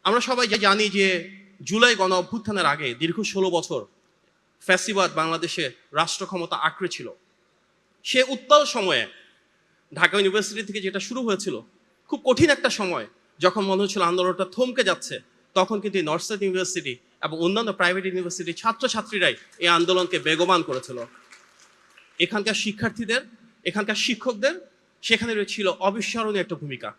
আমরা সবাই জানি যে জুলাই গণ অভ্যুত্থানের আগে দীর্ঘ 16 বছর ফ্যাসিবাদ বাংলাদেশে রাষ্ট্র ক্ষমতা আঁকড়ে ছিল। সে উত্তাল সময়ে ঢাকা ইউনিভার্সিটি থেকে যেটা শুরু হয়েছিল, খুব কঠিন একটা সময়, যখন মনে হচ্ছিল আন্দোলনটা থমকে যাচ্ছে, তখন কিন্তু নর্থ সাউথ ইউনিভার্সিটি এবং অন্যান্য প্রাইভেট ইউনিভার্সিটির ছাত্রছাত্রীরাই এই আন্দোলনকে বেগবান করেছিল। এখানকার শিক্ষার্থীদের, এখানকার শিক্ষকদের সেখানে ছিল অবিস্মরণীয় একটা ভূমিকা।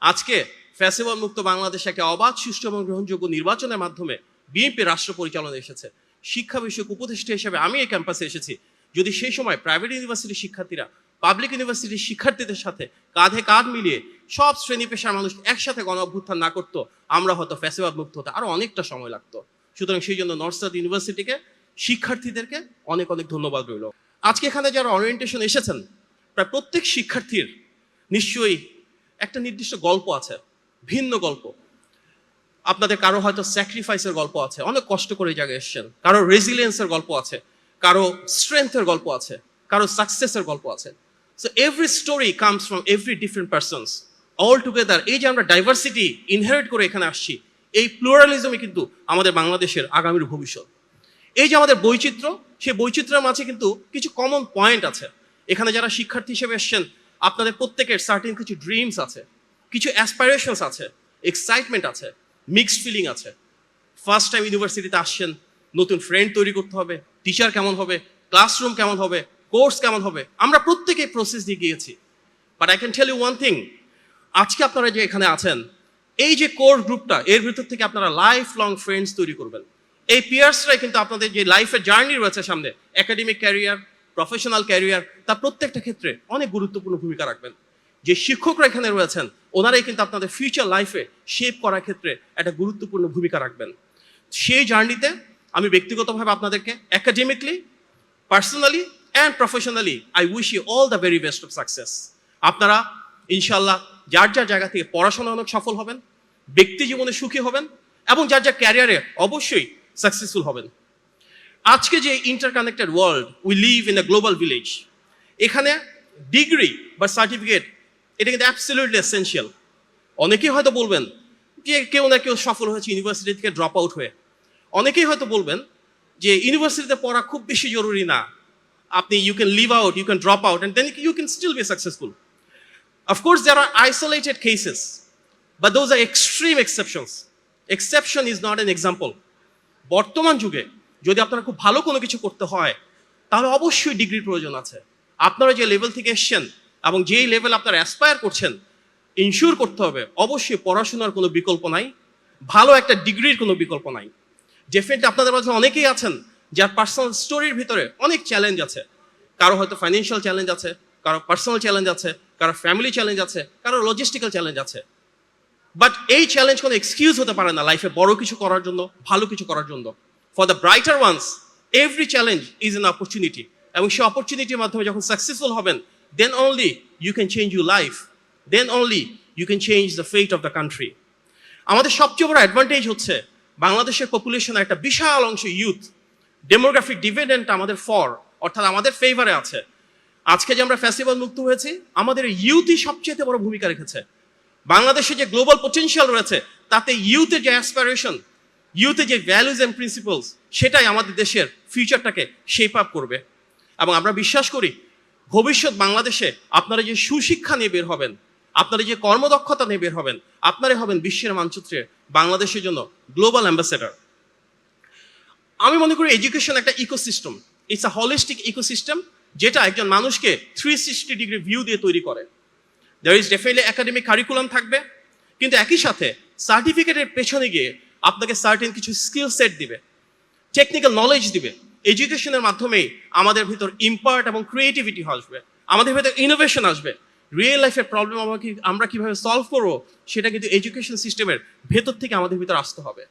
আজকে ফ্যাসিবাদ মুক্ত বাংলাদেশে একটা অবাধ, সুষ্ঠু এবং গ্রহণযোগ্য নির্বাচনের মাধ্যমে বিএনপি রাষ্ট্র পরিচালনা এসেছে। শিক্ষা বিষয়ক উপদেষ্টা হিসেবে আমি এই ক্যাম্পাসে এসেছি। যদি সেই সময় প্রাইভেট ইউনিভার্সিটির শিক্ষার্থীরা পাবলিক ইউনিভার্সিটির শিক্ষার্থীদের সাথে কাঁধে কাঁধ মিলিয়ে সব শ্রেণী পেশার মানুষ একসাথে গণ অভ্যুত্থান না করতো, আমরা হয়তো ফ্যাসিবাদ মুক্ত হতে আরো অনেকটা সময় লাগতো। সুতরাং সেই জন্য নর্থ সাউথ ইউনিভার্সিটিকে, শিক্ষার্থীদেরকে অনেক অনেক ধন্যবাদ রইল। আজকে এখানে যারা অরিয়েন্টেশন এসেছেন, প্রায় প্রত্যেক শিক্ষার্থীর নিশ্চয়ই একটা নির্দিষ্ট গল্প আছে, ভিন্ন গল্প। আপনাদের কারো হয়তো স্যাক্রিফাইসের গল্প আছে, অনেক কষ্ট করে এই জায়গায় এসেছেন। কারো রেজিলিয়েন্সের গল্প আছে, কারো স্ট্রেংথের গল্প আছে, কারো সাকসেসের গল্প আছে। So every story comes from every different persons. All together এই যে আমরা ডাইভার্সিটি ইনহেরিট করে এখানে আসছি, এই প্লুরালিজমই কিন্তু আমাদের বাংলাদেশের আগামীর ভবিষ্যৎ। এই যে আমাদের বৈচিত্র্য, সেই বৈচিত্র্যের মাঝে কিন্তু কিছু কমন পয়েন্ট আছে। এখানে যারা শিক্ষার্থী হিসেবে এসেছেন, আপনাদের প্রত্যেকের সার্টেন কিছু ড্রিমস আছে, কিছু অ্যাসপাইরেশনস আছে, এক্সাইটমেন্ট আছে, মিক্সড ফিলিং আছে। ফার্স্ট টাইম ইউনিভার্সিটিতে আসছেন, নতুন ফ্রেন্ড তৈরি করতে হবে, টিচার কেমন হবে, ক্লাসরুম কেমন হবে, কোর্স কেমন হবে, আমরা প্রত্যেকেই প্রসেস দিয়ে গিয়েছি। But I can tell you one thing, আজকে আপনারা যে এখানে আছেন, এই যে কোর গ্রুপটা, এর ভিতর থেকে আপনারা লাইফ লং ফ্রেন্ডস তৈরি করবেন। এই পিয়ার্সরাই কিন্তু আপনাদের যে লাইফের জার্নি রয়েছে সামনে, একাডেমিক ক্যারিয়ার, প্রফেশনাল ক্যারিয়ার, তার প্রত্যেকটা ক্ষেত্রে অনেক গুরুত্বপূর্ণ ভূমিকা রাখবেন। যে শিক্ষকরা এখানে রয়েছেন, ওনারাই কিন্তু আপনাদের ফিউচার লাইফে শেপ করার ক্ষেত্রে একটা গুরুত্বপূর্ণ ভূমিকা রাখবেন। সেই জার্নিতে আমি ব্যক্তিগতভাবে আপনাদেরকে academically, personally and professionally I wish you all the very best of success. আপনারা ইনশাল্লাহ যার যার জায়গা থেকে পড়াশোনা অনেক সফল হবেন, ব্যক্তি জীবনে সুখী হবেন, এবং যার যার ক্যারিয়ারে অবশ্যই সাকসেসফুল হবেন। আজকে যে interconnected world, we live in a global village, এখানে ডিগ্রি বা সার্টিফিকেট এটা কিন্তু অ্যাবসলিউটলি এসেনশিয়াল। অনেকেই হয়তো বলবেন যে কেউ না কেউ সফল হয়েছে ইউনিভার্সিটি থেকে ড্রপ আউট হয়ে। অনেকেই হয়তো বলবেন যে ইউনিভার্সিটিতে পড়া খুব বেশি জরুরি না, আপনি you can leave out, you can drop out and then you can still be successful. Of course there are isolated cases, but those are extreme exceptions. Exception is not an example. বর্তমান যুগে যদি আপনারা খুব ভালো কোনো কিছু করতে হয়, তাহলে অবশ্যই ডিগ্রির প্রয়োজন আছে। আপনারা যে লেভেল থেকে এসছেন এবং যেই লেভেল আপনারা অ্যাসপায়ার করছেন, ইনশিওর করতে হবে অবশ্যই পড়াশোনার কোনো বিকল্প নাই, ভালো একটা ডিগ্রির কোনো বিকল্প নাই। ডেফিনেটলি আপনাদের মাঝে অনেকেই আছেন যার পার্সোনাল স্টোরির ভিতরে অনেক চ্যালেঞ্জ আছে। কারো হয়তো ফাইন্যান্সিয়াল চ্যালেঞ্জ আছে, কারো পার্সোনাল চ্যালেঞ্জ আছে, কারো ফ্যামিলি চ্যালেঞ্জ আছে, কারো লজিস্টিক্যাল চ্যালেঞ্জ আছে। বাট এই চ্যালেঞ্জ কোনো এক্সকিউজ হতে পারে না লাইফে বড় কিছু করার জন্য, ভালো কিছু করার জন্য। For the brighter ones every challenge is an opportunity, এবং সেই অপরচুনিটির মাধ্যমে যখন সাকসেসফুল হবেন, then only you can change your life, then only you can change the fate of the country. আমাদের সবচেয়ে বড় অ্যাডভান্টেজ হচ্ছে বাংলাদেশের পপুলেশনের একটা বিশাল অংশ ইউথ। ডেমোগ্রাফিক ডিভিডেন্ট আমাদের অর্থাৎ আমাদের ফেভারে আছে। আজকে যে আমরা ফ্যাসিবাদ মুক্ত হয়েছি, আমাদের ইউথই সবচেয়ে বড় ভূমিকা রেখেছে। বাংলাদেশে যে গ্লোবাল পটেনশিয়াল রয়েছে, তাতে ইউথের যে অ্যাসপাইরেশন, ইউথের যে ভ্যালুজ অ্যান্ড প্রিন্সিপালস, সেটাই আমাদের দেশের ফিউচারটাকে শেপ আপ করবে। এবং আমরা বিশ্বাস করি ভবিষ্যৎ বাংলাদেশে আপনারা যে সুশিক্ষা নিয়ে বের হবেন, আপনারা যে কর্মদক্ষতা নিয়ে বের হবেন, আপনারাই হবেন বিশ্বের মানচিত্রে বাংলাদেশের জন্য গ্লোবাল অ্যাম্বাসেডর। আমি মনে করি এডুকেশন একটা ecosystem, it's a holistic ecosystem, যেটা একজন মানুষকে 360 ডিগ্রি ভিউ দিয়ে তৈরি করে। There is definitely academic curriculum থাকবে, কিন্তু একই সাথে সার্টিফিকেটের পেছনে গিয়ে আপনাকে সার্টেন কিছু স্কিল সেট দিবে, টেকনিক্যাল নলেজ দিবে। এডুকেশনের মাধ্যমেই আমাদের ভিতর ইম্পার্ট এবং ক্রিয়েটিভিটি আসবে, আমাদের ভিতর ইনোভেশন আসবে। রিয়েল লাইফের প্রবলেম আমরা কিভাবে সলভ করবো, সেটা কিন্তু এডুকেশন সিস্টেমের ভেতর থেকে আমাদের ভিতর আসতে হবে।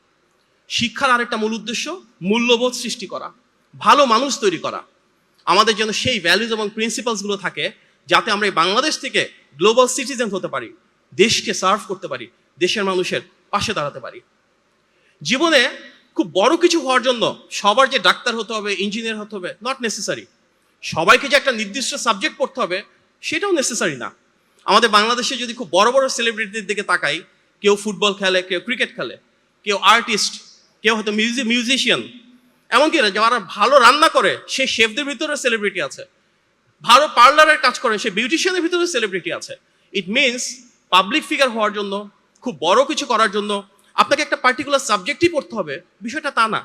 শিক্ষার আরেকটা মূল উদ্দেশ্য মূল্যবোধ সৃষ্টি করা, ভালো মানুষ তৈরি করা। আমাদের যেন সেই ভ্যালুজ এবং প্রিন্সিপালসগুলো থাকে, যাতে আমরা এই বাংলাদেশ থেকে গ্লোবাল সিটিজেন হতে পারি, দেশকে সার্ভ করতে পারি, দেশের মানুষের পাশে দাঁড়াতে পারি। জীবনে খুব বড় কিছু হওয়ার জন্য সবার যে ডাক্তার হতে হবে, ইঞ্জিনিয়ার হতে হবে, নট নেসেসারি। সবাইকে যে একটা নির্দিষ্ট সাবজেক্ট পড়তে হবে, সেটাও নেসেসারি না। আমাদের বাংলাদেশে যদি খুব বড় বড় সেলিব্রিটিদের দিকে তাকাই, কেউ ফুটবল খেলে, কেউ ক্রিকেট খেলে, কেউ আর্টিস্ট, কেউ হয়তো মিউজিশিয়ান, এমনকি যারা ভালো রান্না করে সেই শেফদের ভিতরে সেলিব্রিটি আছে, ভালো পার্লারের কাজ করে সেই বিউটিশিয়ানের ভিতরে সেলিব্রিটি আছে। ইট মিনস পাবলিক ফিগার হওয়ার জন্য, খুব বড় কিছু করার জন্য আপনাকে একটা পার্টিকুলার সাবজেক্টই পড়তে হবে, বিষয়টা তা না।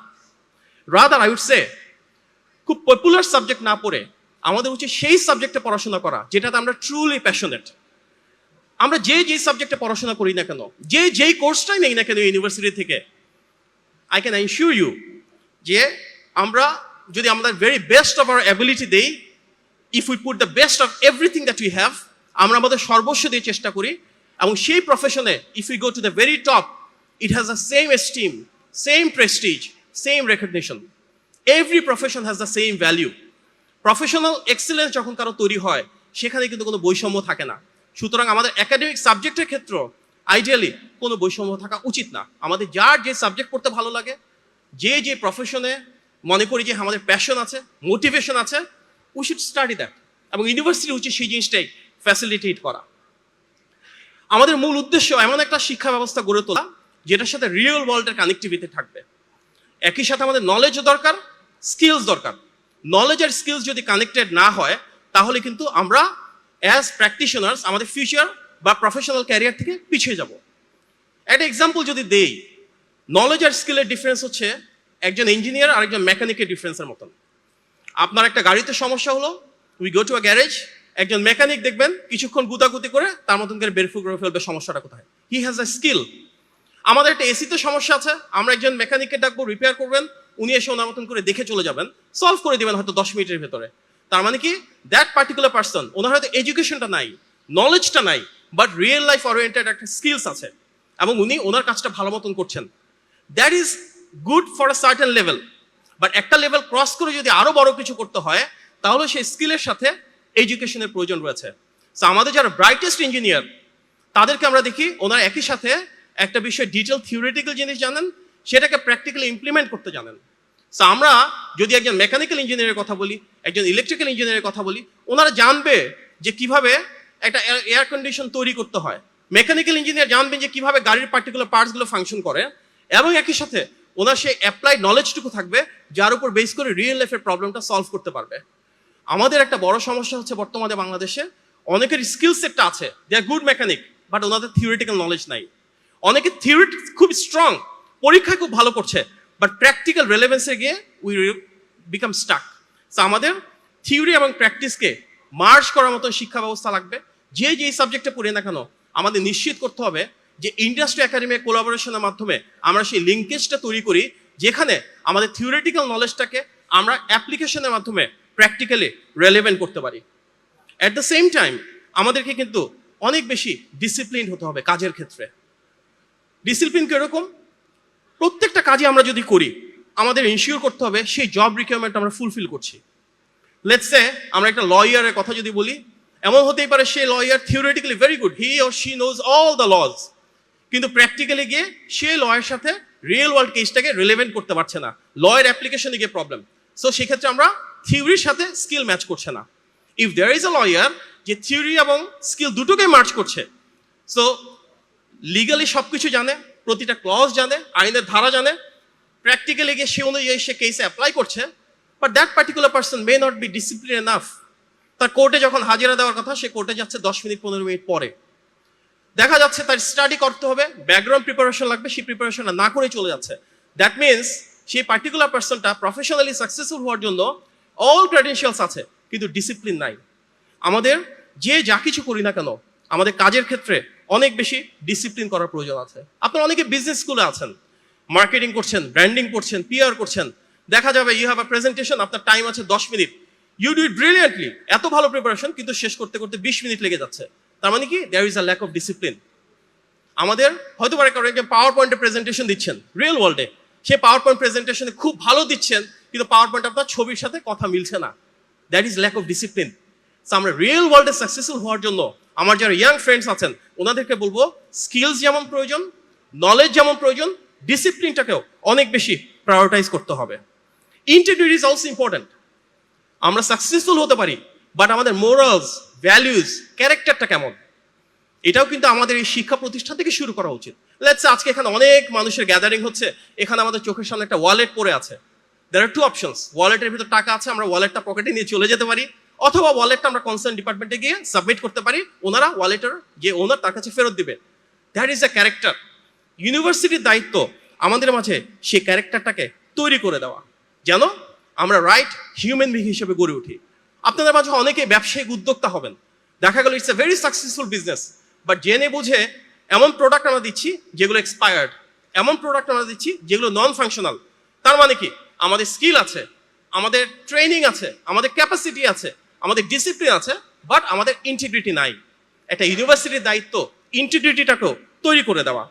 রাদার আই উড সে খুব পপুলার সাবজেক্ট না পড়ে আমাদের উচিত সেই সাবজেক্টে পড়াশোনা করা যেটাতে আমরা ট্রুলি প্যাশনেট। আমরা যেই সাবজেক্টে পড়াশোনা করি না কেন, যেই কোর্সটাই নেই না কেন ইউনিভার্সিটি থেকে, আই ক্যান এনশিওর ইউ যে আমরা যদি আমাদের very best of our ability দেই, if we put the best of everything that we have, আমরা আমাদের সর্বস্ব দিয়ে চেষ্টা করি, এবং সেই প্রফেশনে if you go to the very top, it has the same esteem, same prestige, same recognition. Every profession has the same value. Professional excellence যখন কারো তৈরি হয় সেখানে কিন্তু কোনো বৈষম্য থাকে না। সুতরাং আমাদের একাডেমিক সাবজেক্টের ক্ষেত্রে আইডিয়ালি কোনো বৈষম্য থাকা উচিত না। আমাদের যার যে সাবজেক্ট পড়তে ভালো লাগে, যে প্রফেশনে মনে করি যে আমাদের প্যাশন আছে, মোটিভেশন আছে, উই শুড স্টাডি দ্যাট, এবং ইউনিভার্সিটি উচিত সেই জিনিসটাই ফ্যাসিলিটেট করা। আমাদের মূল উদ্দেশ্য এমন একটা শিক্ষা ব্যবস্থা গড়ে তোলা যেটার সাথে রিয়েল ওয়ার্ল্ডের কানেক্টিভিটি থাকবে। একই সাথে আমাদের নলেজও দরকার, স্কিলস দরকার। নলেজ আর স্কিলস যদি কানেক্টেড না হয় তাহলে কিন্তু আমরা অ্যাজ প্র্যাকটিশনার্স আমাদের ফিউচার বা প্রফেশনাল ক্যারিয়ার থেকে পিছিয়ে যাব। একটা এক্সাম্পল যদি দেই, নলেজ আর স্কিলের ডিফারেন্স হচ্ছে একজন ইঞ্জিনিয়ার আর একজন মেকানিকের ডিফারেন্সের মতন। আপনার একটা গাড়িতে সমস্যা হলো, we go to a garage, একজন মেকানিক দেখবেন কিছুক্ষণ গুতাগুতি করে তার মতন করে বের করে ফেলবে সমস্যাটা কোথায়। He has a skill. আমাদের একটা এসিতে সমস্যা আছে, আমরা একজন মেকানিককে ডাকবো, রিপেয়ার করবেন, উনি এসে ওনার মতন করে দেখে চলে যাবেন, সলভ করে দিবেন হয়তো 10 মিনিটের ভেতরে। তার মানে কি, দ্যাট পার্টিকুলার পার্সন, ওনার হয়তো এডুকেশনটা নাই, নলেজটা নাই, বাট রিয়েল লাইফ ওরিয়েন্টেড একটা স্কিলস আছে এবং উনি ওনার কাজটা ভালো মতন করছেন। That is good for a certain level, but একটা লেভেল ক্রস করে যদি আরো বড় কিছু করতে হয় তাহলে সেই স্কিলের সাথে এডুকেশনের প্রয়োজন রয়েছে। সো আমাদের যারা ব্রাইটেস্ট ইঞ্জিনিয়ার তাদেরকে আমরা দেখি ওনারা একই সাথে একটা বিষয় ডিটেল থিওরিটিক্যাল জিনিস জানেন, সেটাকে প্র্যাকটিক্যালি ইমপ্লিমেন্ট করতে জানেন। সো আমরা যদি একজন মেকানিক্যাল ইঞ্জিনিয়ারের কথা বলি, একজন ইলেকট্রিক্যাল ইঞ্জিনিয়ারের কথা বলি, ওনারা জানবে যে কিভাবে একটা এয়ার কন্ডিশন তৈরি করতে হয়। মেকানিক্যাল ইঞ্জিনিয়ার জানবেন যে কিভাবে গাড়ির পার্টিকুলার পার্টসগুলো ফাংশন করে, এবং একই সাথে ওনার সেই অ্যাপ্লাইড নলেজটুকু থাকবে যার উপর বেস করে রিয়েল লাইফের প্রবলেমটা সলভ করতে পারবে। আমাদের একটা বড় সমস্যা হচ্ছে বর্তমানে বাংলাদেশে অনেকের স্কিল সেটটা আছে, দে আর গুড মেকানিক, বাট ওনাদের থিওরিটিক্যাল নলেজ নাই। অনেকে থিওরি খুব স্ট্রং, পরীক্ষায় খুব ভালো করছে, বাট প্র্যাকটিক্যাল রেলেভেন্সে গিয়ে উই বিকাম স্টাক। সো আমাদের থিওরি এবং প্র্যাকটিসকে মার্জ করার মতো শিক্ষা ব্যবস্থা লাগবে। যেই সাবজেক্টে পড়ি না কেন আমাদের নিশ্চিত করতে হবে যে ইন্ডাস্ট্রি একাডেমি কোলাবোরেশনের মাধ্যমে আমরা সেই লিঙ্কেজটা তৈরি করি যেখানে আমাদের থিওরিটিক্যাল নলেজটাকে আমরা অ্যাপ্লিকেশনের মাধ্যমে প্র্যাকটিক্যালি রেলেভেন্ট করতে পারি। অ্যাট দ্য সেম টাইম আমাদেরকে কিন্তু অনেক বেশি ডিসিপ্লিন হতে হবে কাজের ক্ষেত্রে। ডিসিপ্লিন কিরকম? প্রত্যেকটা কাজে আমরা যদি করি আমাদের ইনশিওর করতে হবে সেই জব রিকোয়ারমেন্ট আমরা ফুলফিল করছি। লেটস সে আমরা একটা লয়ারের কথা যদি বলি, এমন হতেই পারে সেই lawyer theoretically very good, he or she knows all the laws, কিন্তু প্র্যাকটিক্যালি গিয়ে সেই লয়ের সাথে রিয়েল ওয়ার্ল্ড কেসটাকে রিলেভেন্ট করতে পারছে না, লয়ের অ্যাপ্লিকেশনে গিয়ে প্রবলেম। সো সেক্ষেত্রে আমরা থিওরির সাথে স্কিল ম্যাচ করছে না। If there is a lawyer যে থিওরি এবং স্কিল দুটোকে মার্চ করছে, সো লিগালি সব কিছু জানে, প্রতিটা ক্লজ জানে, আইনের ধারা জানে, প্র্যাকটিক্যালি গিয়ে সে অনুযায়ী সে কেসে অ্যাপ্লাই করছে, but that particular person may not be discipline enough. তার কোর্টে যখন হাজিরা দেওয়ার কথা সে কোর্টে যাচ্ছে 10 মিনিট 15 মিনিট পরে। দেখা যাচ্ছে তার স্টাডি করতে হবে, ব্যাকগ্রাউন্ড প্রিপারেশন লাগবে, সেই প্রিপারেশনটা না করে চলে যাচ্ছে। দ্যাট মিনস সেই পার্টিকুলার পার্সনটা প্রফেশনালি সাকসেসফুল হওয়ার জন্য অল ক্রেডেনশিয়ালস আছে কিন্তু ডিসিপ্লিন নাই। আমাদের যা কিছু করি না কেন আমাদের কাজের ক্ষেত্রে অনেক বেশি ডিসিপ্লিন করার প্রয়োজন আছে। আপনারা অনেকে বিজনেস স্কুলে আছেন, মার্কেটিং করছেন, ব্র্যান্ডিং করছেন, পিআর করছেন, দেখা যাবে ইউ হ্যাভ আ প্রেজেন্টেশন, আপনার টাইম আছে 10 minute, you do it brilliantly, এত ভালো প্রিপারেশন, কিন্তু শেষ করতে করতে 20 মিনিট লেগে যাচ্ছে। তার মানে কি, there is a lack of discipline. আমাদের হয়তো পারে কারণ পাওয়ার পয়েন্টে প্রেজেন্টেশন দিচ্ছেন রিয়েল ওয়ার্ল্ডে, সে পাওয়ার পয়েন্ট প্রেজেন্টেশনে খুব ভালো দিচ্ছেন কিন্তু পাওয়ার পয়েন্ট আপনার ছবির সাথে কথা মিলছে না, that is lack of discipline. So আমরা রিয়েল ওয়ার্ল্ডে সাকসেসফুল হওয়ার জন্য আমার যারা ইয়াং ফ্রেন্ডস আছেন ওনাদেরকে বলবো স্কিলস যেমন প্রয়োজন, নলেজ যেমন প্রয়োজন, ডিসিপ্লিনটাকেও অনেক বেশি প্রায়োরিটাইজ করতে হবে। Integrity is also important. আমরা সাকসেসফুল হতে পারি, বাট আমাদের মোরালস, ভ্যালুজ, ক্যারেক্টারটা কেমন, এটাও কিন্তু আমাদের এই শিক্ষা প্রতিষ্ঠান থেকে শুরু করা উচিত। লেটস সে আজকে এখানে অনেক মানুষের গ্যাদারিং হচ্ছে, এখানে আমাদের চোখের সামনে একটা ওয়ালেট পড়ে আছে। There are two options. ওয়ালেটের ভিতর টাকা আছে, আমরা ওয়ালেটটা পকেটে নিয়ে চলে যেতে পারি, অথবা ওয়ালেটটা আমরা কনসার্ন ডিপার্টমেন্টে গিয়ে সাবমিট করতে পারি, ওনারা ওয়ালেটের যে ওনার তার কাছে ফেরত দিবে। That is a character. ইউনিভার্সিটির দায়িত্ব আমাদের মাঝে সেই ক্যারেক্টারটাকে তৈরি করে দেওয়া, যেন আমরা রাইট হিউম্যান বিং হিসেবে গড়ে উঠি। আপনাদের মাঝে অনেকে ব্যবসায়িক উদ্যোক্তা হবেন, দেখা গেল it's a very successful business, but জেনে বুঝে এমন প্রোডাক্ট আমরা দিচ্ছি যেগুলো এক্সপায়ার্ড, এমন প্রোডাক্ট আমরা দিচ্ছি যেগুলো নন ফাংশনাল। তার মানে কি, আমাদের স্কিল আছে, আমাদের ট্রেনিং আছে, আমাদের ক্যাপাসিটি আছে, আমাদের ডিসিপ্লিন আছে, বাট আমাদের ইন্টিগ্রিটি নাই। একটা ইউনিভার্সিটির দায়িত্ব ইন্টিগ্রিটিটাকেও তৈরি করে দেওয়া।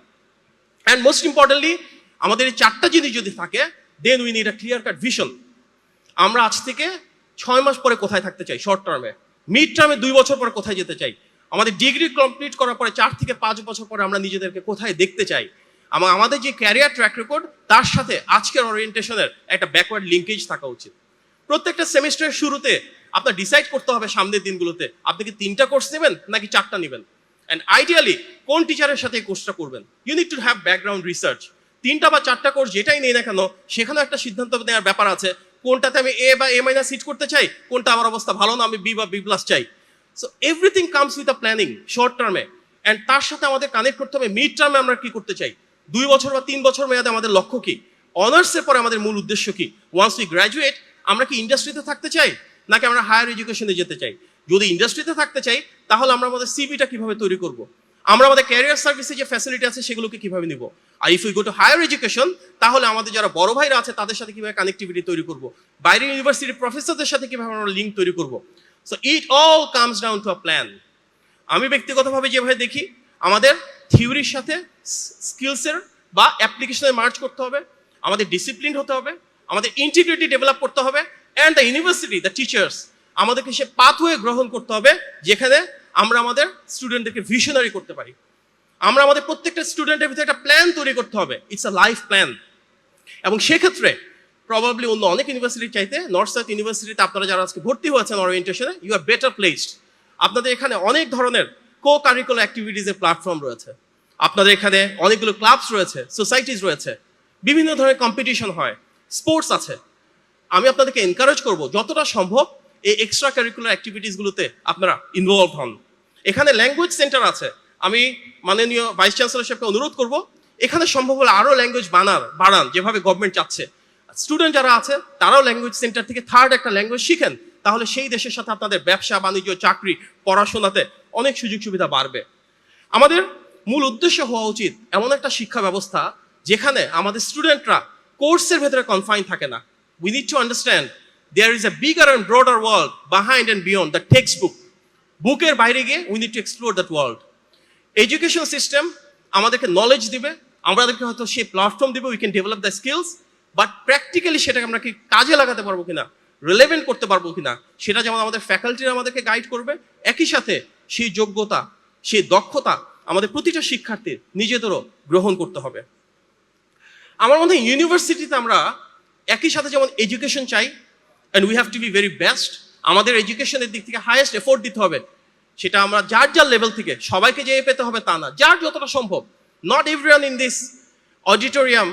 অ্যান্ড মোস্ট ইম্পর্টেন্টলি, আমাদের এই চারটা জিনিস যদি থাকে, then we need a clear cut vision. আমরা আজ থেকে 6 মাস পরে কোথায় থাকতে চাই, শর্ট টার্মে, মিড টার্মে 2 বছর পরে কোথায় যেতে চাই, আমাদের ডিগ্রি কমপ্লিট করার পরে 4 থেকে 5 বছর পরে আমরা নিজেদেরকে কোথায় দেখতে চাই। আমাদের যে ক্যারিয়ার ট্র্যাক রেকর্ড, তার সাথে আজকের ওরিয়েন্টেশনের একটা ব্যাকওয়ার্ড লিঙ্কেজ থাকা উচিত। প্রত্যেকটা সেমিস্টারের শুরুতে আপনার ডিসাইড করতে হবে সামনের দিনগুলোতে আপনি কি 3টা কোর্স নেবেন নাকি 4টা নেবেন, অ্যান্ড আইডিয়ালি কোন টিচারের সাথে এই কোর্সটা করবেন। You need to have background research. 3টা বা 4টা কোর্স যেটাই নেই না কেন, সেখানে একটা সিদ্ধান্ত নেওয়ার ব্যাপার আছে, কোনটাতে আমি এ বা এ মাইনাস সিট করতে চাই, কোনটা আমার অবস্থা ভালো না, আমি বি বা বি প্লাস চাই। So everything comes with a planning short টার্মে, অ্যান্ড তার সাথে আমাদের কানেক্ট করতে হবে মিড টার্মে আমরা কি করতে চাই, 2 বছর বা 3 বছর মেয়াদে আমাদের লক্ষ্য কি, অনার্সের পরে আমাদের মূল উদ্দেশ্য কি, ওয়ান্স উই গ্র্যাজুয়েট আমরা কি ইন্ডাস্ট্রিতে থাকতে চাই নাকি আমরা হায়ার এডুকেশনে যেতে চাই। যদি ইন্ডাস্ট্রিতে থাকতে চাই, তাহলে আমরা আমাদের সিভিটা কিভাবে তৈরি করব, আমরা আমাদের ক্যারিয়ার সার্ভিসে যে ফ্যাসিলিটি আছে সেগুলোকে কিভাবে নিব। আর if you go to higher education, তাহলে আমাদের যারা বড় ভাইরা আছে তাদের সাথে কিভাবে কানেক্টিভিটি তৈরি করব, বাইরের ইউনিভার্সিটির প্রফেসরদের সাথে কিভাবে আমরা লিঙ্ক তৈরি করব। So it all comes down to a plan. আমি ব্যক্তিগতভাবে যেভাবে দেখি, আমাদের থিওরির সাথে স্কিলসের বা অ্যাপ্লিকেশনের মার্চ করতে হবে, আমাদের ডিসিপ্লিন হতে হবে, আমাদের ইন্টিগ্রিটি ডেভেলপ করতে হবে, and the university, the teachers আমাদেরকে সে পাথওয়ে গ্রহণ করতে হবে যেখানে আমরা আমাদের স্টুডেন্টদেরকে ভিশনারি করতে পারি। আমরা আমাদের প্রত্যেকটা স্টুডেন্টের ভিতরে একটা প্ল্যান তৈরি করতে হবে, ইটস আ লাইফ প্ল্যান। এবং সেক্ষেত্রে প্রবাবলি অন্য অনেক ইউনিভার্সিটির চাইতে নর্থ সাউথ ইউনিভার্সিটিতে আপনারা যারা আজকে ভর্তি হয়েছেন ওরিয়েন্টেশনে, ইউ আর বেটার প্লেসড। আপনাদের এখানে অনেক ধরনের কো কারিকুলার অ্যাক্টিভিটিসের প্ল্যাটফর্ম রয়েছে, আপনাদের এখানে অনেকগুলো ক্লাবস রয়েছে, সোসাইটিস রয়েছে, বিভিন্ন ধরনের কম্পিটিশন হয়, স্পোর্টস আছে। আমি আপনাদেরকে এনকারেজ করব যতটা সম্ভব এই এক্সট্রা কারিকুলার অ্যাক্টিভিটিসগুলোতে আপনারা ইনভলভ হন। এখানে ল্যাঙ্গুয়েজ সেন্টার আছে, আমি মাননীয় ভাইস চ্যান্সেলর সাহেবকে অনুরোধ করব এখানে সম্ভব হলে আরও ল্যাঙ্গুয়েজ বাড়ান যেভাবে গভর্নমেন্ট চাচ্ছে। স্টুডেন্ট যারা আছে তারাও ল্যাঙ্গুয়েজ সেন্টার থেকে থার্ড একটা ল্যাঙ্গুয়েজ শিখেন, তাহলে সেই দেশের সাথে আপনাদের ব্যবসা বাণিজ্য চাকরি পড়াশোনাতে অনেক সুযোগ সুবিধা বাড়বে। আমাদের মূল উদ্দেশ্য হওয়া উচিত এমন একটা শিক্ষা ব্যবস্থা যেখানে আমাদের স্টুডেন্টরা কোর্সের ভেতরে কনফাইন থাকে না। We need to understand there is a bigger and broader world behind and beyond the textbook. বুকের বাইরে গিয়ে we need to explore that world. Education system আমাদেরকে নলেজ দিবে, আমাদেরকে হয়তো সেই প্ল্যাটফর্ম দিবে, we can develop the skills, but practically সেটাকে আমরা কি কাজে লাগাতে পারবো কিনা, রিলেভেন্ট করতে পারবো কিনা, সেটা যেমন আমাদের ফ্যাকাল্টিরা আমাদেরকে গাইড করবে, একই সাথে সেই যোগ্যতা সেই দক্ষতা আমাদের প্রতিটা শিক্ষার্থীর নিজেদেরও গ্রহণ করতে হবে। আমার মনে হয় ইউনিভার্সিটিতে আমরা একই সাথে যেমন এডুকেশন চাই, and we have to be very best, আমাদের এডুকেশনের দিক থেকে হাইয়েস্ট এফোর্ট দিতে হবে। সেটা আমরা যার যার লেভেল থেকে, সবাইকে যে পেতে হবে তা না, যার যতটা সম্ভব। Not everyone in this auditorium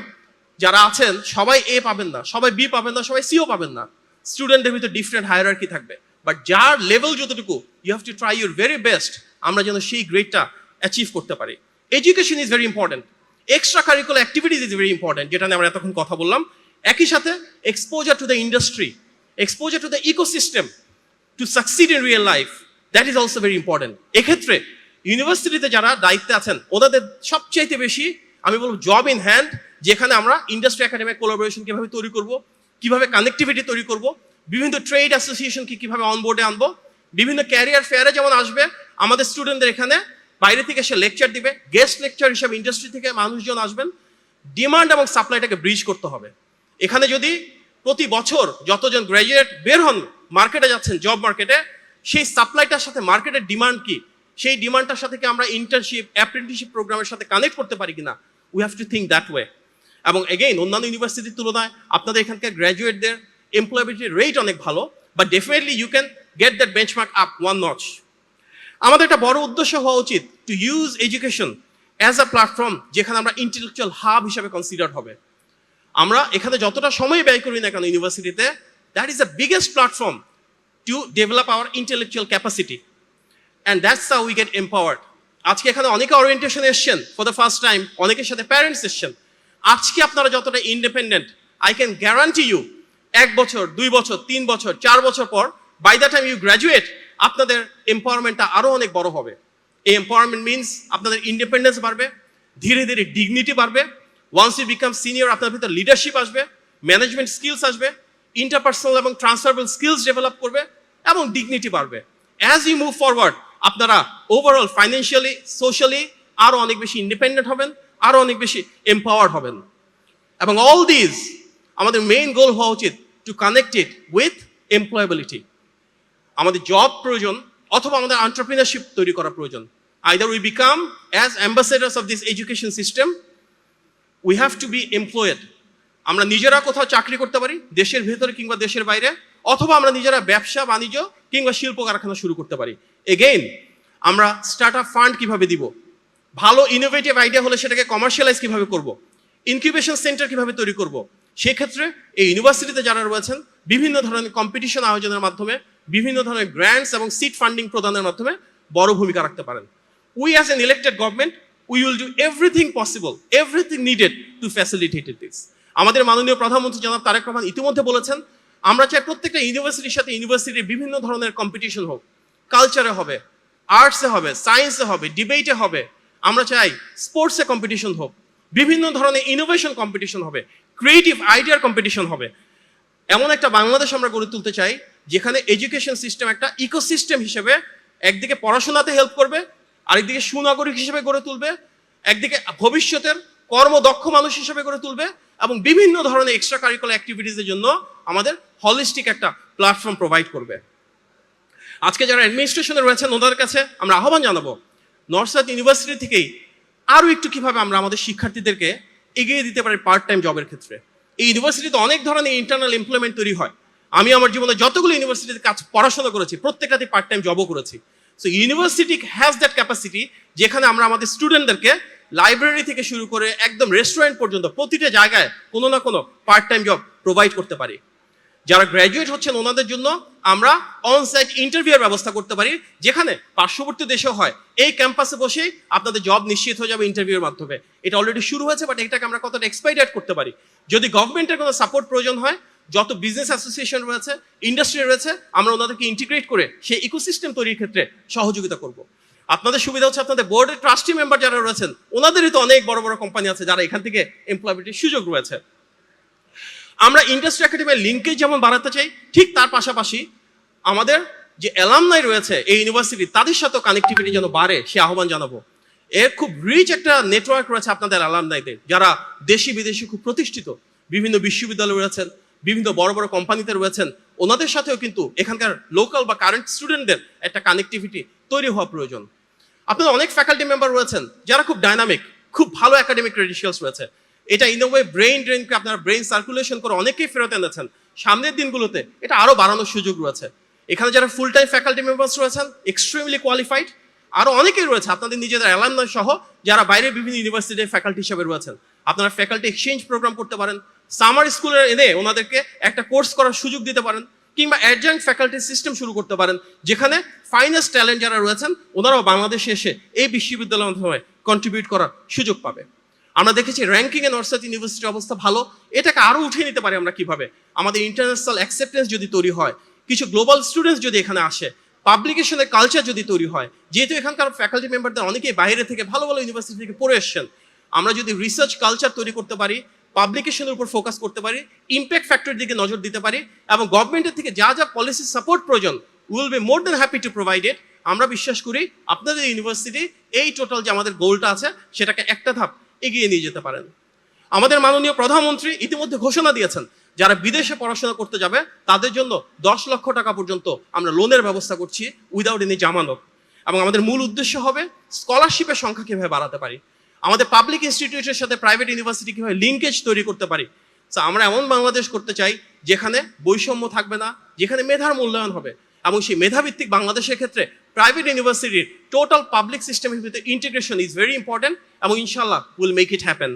যারা আছেন সবাই এ পাবেন না, সবাই বি পাবেন না, সবাই সিও পাবেন না। স্টুডেন্টদের ভিতরে ডিফারেন্ট হায়ারার্কি থাকবে, বাট যার লেভেল যতটুকু you have to try your very best, আমরা যেন সেই গ্রেডটা অ্যাচিভ করতে পারি। Education is very important, extra curricular activities is very important, যেটা নিয়ে আমরা এতক্ষণ কথা বললাম। একই সাথে exposure to the industry, exposure to the ecosystem to succeed in real life, that is also very important. এক্ষেত্রে ইউনিভার্সিটিতে যারা দায়িত্বে আছেন ওনাদের সবচাইতে বেশি আমি বলবো জব ইন হ্যান্ড, যেখানে আমরা ইন্ডাস্ট্রি একাডেমিক কোলাবোরেশন কিভাবে তৈরি করব, কিভাবে কানেক্টিভিটি তৈরি করব, বিভিন্ন ট্রেড অ্যাসোসিয়েশনকে কিভাবে অনবোর্ডে আনবো, বিভিন্ন ক্যারিয়ার ফেয়ারে যেমন আসবে আমাদের স্টুডেন্টদের এখানে বাইরে থেকে এসে লেকচার দিবে, গেস্ট লেকচার হিসেবে ইন্ডাস্ট্রি থেকে মানুষজন আসবেন। ডিমান্ড এবং সাপ্লাইটাকে ব্রিজ করতে হবে। এখানে যদি প্রতি বছর যতজন গ্র্যাজুয়েট বের হন মার্কেটে যাচ্ছেন জব মার্কেটে, সেই সাপ্লাইটার সাথে মার্কেটের ডিমান্ড কি, সেই ডিমান্ডটার সাথে কি আমরা ইন্টার্নশিপ অ্যাপ্রেন্টিসশিপ প্রোগ্রামের সাথে কানেক্ট করতে পারি কিনা, we have to think that way. এবং এগেইন অন্যান্য ইউনিভার্সিটির তুলনায় আপনাদের এখানকার গ্র্যাজুয়েটদের এমপ্লয়াবিলিটি রেট অনেক ভালো, but definitely you can get that benchmark up one notch. আমাদের একটা বড় উদ্দেশ্য হওয়া উচিত to use education as a platform যেখানে আমরা ইন্টেলেকচুয়াল হাব হিসেবে কনসিডার হবে। আমরা এখানে যতটা সময় ব্যয় করি না কেন ইউনিভার্সিটিতে, that is the biggest platform to develop hour intellectual capacity, and that's how we get empowered. আজকে এখানে অনেকে অরিয়েন্টেশন এসছেন ফর দ্য ফার্স্ট টাইম, অনেকের সাথে প্যারেন্টস এসছেন। আজকে আপনারা যতটা independent, I can guarantee you 1 বছর 2 বছর 3 বছর 4 বছর পর, by the time you graduate, আপনাদের এম্পাওয়ারমেন্টটা আরো অনেক বড় হবে। এই এম্পাওয়ারমেন্ট মিনস আপনাদের ইন্ডিপেন্ডেন্স বাড়বে, ধীরে ধীরে ডিগনিটি বাড়বে। ওয়ান্স ইউ বিকাম সিনিয়র, আপনার ভিতরে লিডারশিপ আসবে, ম্যানেজমেন্ট স্কিলস আসবে, ইন্টারপার্সোনাল এবং ট্রান্সফারেবল স্কিলস ডেভেলপ করবে এবং ডিগনিটি বাড়বে। অ্যাজ ইউ মুভ ফরওয়ার্ড, আপনারা ওভারঅল ফাইন্যান্সিয়ালি, সোশ্যালি আরো অনেক বেশি ইন্ডিপেন্ডেন্ট হবেন, আরো অনেক বেশি এম্পাওয়ার্ড হবেন। এবং অল দিস আমাদের মেইন গোল হওয়া উচিত to connect it with employability. আমাদের জব প্রয়োজন অথবা আমাদের এন্টারপ্রিনারশিপ তৈরি করা প্রয়োজন। Either we become as ambassadors of this education system, we have to be employed. আমরা নিজেরা কোথাও চাকরি করতে পারি, দেশের ভেতরে কিংবা দেশের বাইরে, অথবা আমরা নিজেরা ব্যবসা বাণিজ্য কিংবা শিল্প কারখানা শুরু করতে পারি। এগেইন, আমরা স্টার্ট আপ ফান্ড কিভাবে দিব, ভালো ইনোভেটিভ আইডিয়া হলে সেটাকে কমার্শিয়ালাইজ কিভাবে করব, ইনকিউবেশন সেন্টার কিভাবে তৈরি করব, সেক্ষেত্রে এই ইউনিভার্সিটিতে যারা রয়েছেন বিভিন্ন ধরনের কম্পিটিশন আয়োজনের মাধ্যমে, বিভিন্ন ধরনের গ্র্যান্টস এবং সিট ফান্ডিং প্রদানের মাধ্যমে বড় ভূমিকা রাখতে পারেন। We as an elected government, we will do everything possible, everything needed to facilitate this. আমাদের মাননীয় প্রধানমন্ত্রী জনাব তারেক রহমান ইতিমধ্যে বলেছেন, আমরা চাই প্রত্যেকটা ইউনিভার্সিটির সাথে ইউনিভার্সিটির বিভিন্ন ধরনের কম্পিটিশন হোক, কালচারে হবে, আর্টসে হবে, সায়েন্সে হবে, ডিবেটে হবে। আমরা চাই স্পোর্টসে কম্পিটিশন হোক, বিভিন্ন ধরনের ইনোভেশন কম্পিটিশন হবে, ক্রিয়েটিভ আইডিয়ার কম্পিটিশন হবে। এমন একটা বাংলাদেশ আমরা গড়ে তুলতে চাই যেখানে এডুকেশন সিস্টেম একটা ইকোসিস্টেম হিসেবে একদিকে পড়াশোনাতে হেল্প করবে, আরেকদিকে সুনাগরিক হিসেবে গড়ে তুলবে, একদিকে ভবিষ্যতের কর্মদক্ষ মানুষ হিসেবে গড়ে তুলবে, এবং বিভিন্ন ধরনের এক্সট্রা কারিকুলার অ্যাক্টিভিটিসের জন্য আমাদের হলিস্টিক একটা প্ল্যাটফর্ম প্রোভাইড করবে। আজকে যারা অ্যাডমিনিস্ট্রেশনে রয়েছেন ওনাদের কাছে আমরা আহ্বান জানাবো, নর্থ সাউথ ইউনিভার্সিটি থেকেই আরও একটু কিভাবে আমরা আমাদের শিক্ষার্থীদেরকে এগিয়ে দিতে পারি পার্ট টাইম জবের ক্ষেত্রে। এই ইউনিভার্সিটিতে অনেক ধরনের ইন্টারনাল এমপ্লয়মেন্ট তৈরি হয়। আমি আমার জীবনে যতগুলো ইউনিভার্সিটিতে পড়াশোনা করেছি প্রত্যেকটাতে পার্ট টাইম জবও করেছি। So university has that capacity যেখানে আমরা আমাদের স্টুডেন্টদেরকে লাইব্রেরি থেকে শুরু করে একদম রেস্টুরেন্ট পর্যন্ত প্রতিটা জায়গায় কোনো না কোনো পার্ট টাইম জব প্রোভাইড করতে পারি। যারা গ্র্যাজুয়েট হচ্ছেন ওনাদের জন্য আমরা অনসাইট ইন্টারভিউয়ের ব্যবস্থা করতে পারি, যেখানে পার্শ্ববর্তী দেশে হয় এই ক্যাম্পাসে বসেই আপনাদের জব নিশ্চিত হয়ে যাবে ইন্টারভিউর মাধ্যমে। এটা অলরেডি শুরু হয়েছে, বাট এটাকে আমরা কতটা এক্সপাইরেট করতে পারি। যদি গভর্নমেন্টের কোনো সাপোর্ট প্রয়োজন হয়, যত বিজনেস অ্যাসোসিয়েশন রয়েছে, ইন্ডাস্ট্রি রয়েছে, আমরা ওনাদেরকে ইন্টিগ্রেট করে সেই ইকোসিস্টেম তৈরির ক্ষেত্রে সহযোগিতা করব। আপনাদের সুবিধা হচ্ছে আপনাদের বোর্ডের ট্রাস্টি মেম্বার যারা রয়েছেন ওনাদেরই তো অনেক বড় বড় কোম্পানি আছে যারা এখান থেকে এমপ্লয়মেন্টের সুযোগ রয়েছে। আমরা ইন্ডাস্ট্রি একাডেমির লিঙ্কেজ যেমন বাড়াতে চাই, ঠিক তার পাশাপাশি আমাদের যে অ্যালামনাই রয়েছে এই ইউনিভার্সিটি তাদের সাথেও কানেক্টিভিটি যেন বাড়ে সে আহ্বান জানাবো। এর খুব রিচ একটা নেটওয়ার্ক রয়েছে আপনাদের অ্যালামনাইতে, যারা দেশি বিদেশি খুব প্রতিষ্ঠিত বিভিন্ন বিশ্ববিদ্যালয়ে রয়েছেন, বিভিন্ন বড় বড় কোম্পানিতে রয়েছেন। ওনাদের সাথেও কিন্তু এখানকার লোকাল বা কারেন্ট স্টুডেন্টদের একটা কানেক্টিভিটি তৈরি হওয়া প্রয়োজন। আপনাদের অনেক ফ্যাকাল্টি মেম্বার রয়েছেন যারা খুব ডাইনামিক, খুব ভালো একাডেমিক ক্রেডেনশিয়ালস রয়েছে। এটা ইন ওয়ে ব্রেইন ড্রেনকে আপনারা ব্রেইন সার্কুলেশন করে অনেকেই ফেরত এনেছেন। সামনের দিনগুলোতে এটা আরো বাড়ানোর সুযোগ রয়েছে। এখানে যারা ফুল টাইম ফ্যাকাল্টি মেম্বার্স রয়েছেন এক্সট্রিমলি কোয়ালিফাইড, আরো অনেকেই রয়েছে আপনাদের নিজেদের অ্যালামনাই সহ যারা বাইরের বিভিন্ন ইউনিভার্সিটির ফ্যাকাল্টি হিসেবে রয়েছেন। আপনারা ফ্যাকাল্টি এক্সচেঞ্জ প্রোগ্রাম করতে পারেন, সামার স্কুলে এনে ওনাদেরকে একটা কোর্স করার সুযোগ দিতে পারেন, কিংবা অ্যাডজাঙ্ক ফ্যাকাল্টি সিস্টেম শুরু করতে পারেন, যেখানে ফাইনেস্ট ট্যালেন্ট যারা রয়েছেন ওনারাও বাংলাদেশে এসে এই বিশ্ববিদ্যালয়ের মাধ্যমে কন্ট্রিবিউট করার সুযোগ পাবে। আমরা দেখেছি র্যাঙ্কিং এ নর্থ সাউথ ইউনিভার্সিটির অবস্থা ভালো। এটাকে আরো উঠিয়ে নিতে পারি আমরা কিভাবে? আমাদের ইন্টারন্যাশনাল অ্যাকসেপ্টেন্স যদি তৈরি হয়, কিছু গ্লোবাল স্টুডেন্টস যদি এখানে আসে, পাবলিকেশনের কালচার যদি তৈরি হয়, যেহেতু এখানকার ফ্যাকাল্টি মেম্বারদের অনেকেই বাইরে থেকে ভালো ভালো ইউনিভার্সিটি থেকে পড়ে এসছেন, আমরা যদি রিসার্চ কালচার তৈরি করতে পারি, পাবলিকেশনের উপর ফোকাস করতে পারি, ইম্প্যাক্ট ফ্যাক্টরের দিকে নজর দিতে পারি, এবং গভর্নমেন্টের থেকে যা যা পলিসি সাপোর্ট প্রয়োজন will be more than happy to provide it. আমরা বিশ্বাস করি আপনাদের ইউনিভার্সিটি এই টোটাল যে আমাদের গোলটা আছে সেটাকে একটা ধাপ এগিয়ে নিয়ে যেতে পারেন। আমাদের মাননীয় প্রধানমন্ত্রী ইতিমধ্যে ঘোষণা দিয়েছেন যারা বিদেশে পড়াশোনা করতে যাবে তাদের জন্য 10 লক্ষ টাকা পর্যন্ত আমরা লোনের ব্যবস্থা করছি উইদাউট এনি জামানত। এবং আমাদের মূল উদ্দেশ্য হবে স্কলারশিপের সংখ্যা কিভাবে বাড়াতে পারি, আমাদের পাবলিক ইনস্টিটিউটের সাথে প্রাইভেট ইউনিভার্সিটি কিভাবে লিঙ্কেজ তৈরি করতে পারি। আমরা এমন বাংলাদেশ করতে চাই যেখানে বৈষম্য থাকবে না, যেখানে মেধার মূল্যায়ন হবে, এবং সেই মেধাভিত্তিক বাংলাদেশের ক্ষেত্রে প্রাইভেট ইউনিভার্সিটির টোটাল পাবলিক সিস্টেমের ভিতরে ইন্টিগ্রেশন ইজ ভেরি ইম্পর্টেন্ট এবং ইনশাল্লাহ উইল মেক ইট হ্যাপেন।